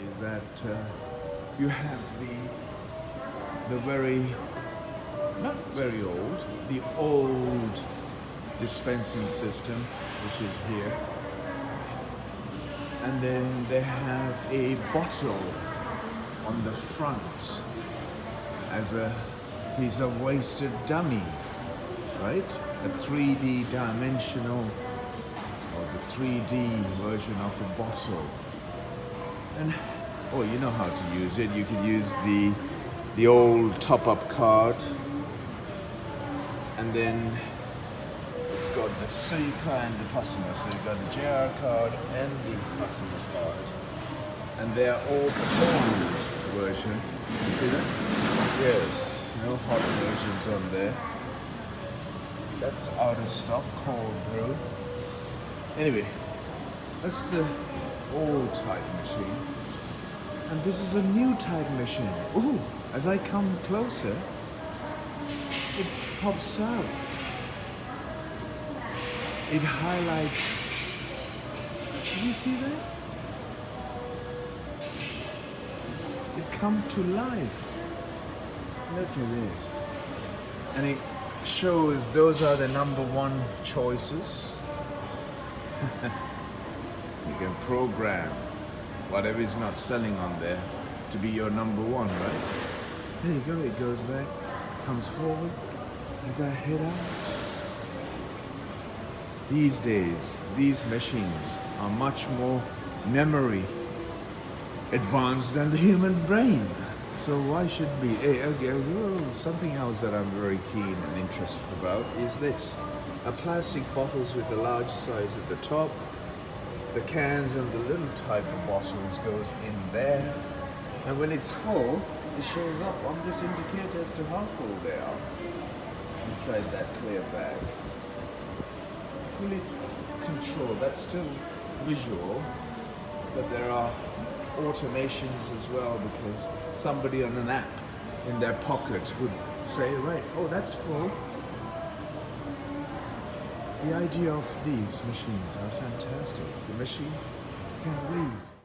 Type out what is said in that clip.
is that you have the very, not very old, the old dispensing system, which is here. And then they have a bottle on the front as a piece of wasted dummy, right? A 3D dimensional, or the 3D version of a bottle. And, oh, you know how to use it. You could use the old top-up card, and then it's got the Seika and the Pasuma. So you've got the JR card and the Pasuma card. And they're all cold version. You see that? Yes, no hot versions on there. That's out of stock, cold brew. Anyway, that's the old type machine. And this is a new type machine. Ooh, as I come closer, it pops out. It highlights. Did you see that? It comes to life. Look at this. And it shows those are the number one choices. You can program whatever is not selling on there to be your number one, right? There you go, it goes back, comes forward as I head out. These days, these machines are much more memory advanced than the human brain. So why should be? Something else that I'm very keen and interested about is this. Plastic bottles with the large size at the top. The cans and the little type of bottles goes in there. And when it's full, it shows up on this indicator as to how full they are inside that clear bag. Fully controlled. That's still visual, but there are automations as well, because somebody on an app in their pocket would say, right, oh, that's full. The idea of these machines are fantastic. The machine can read.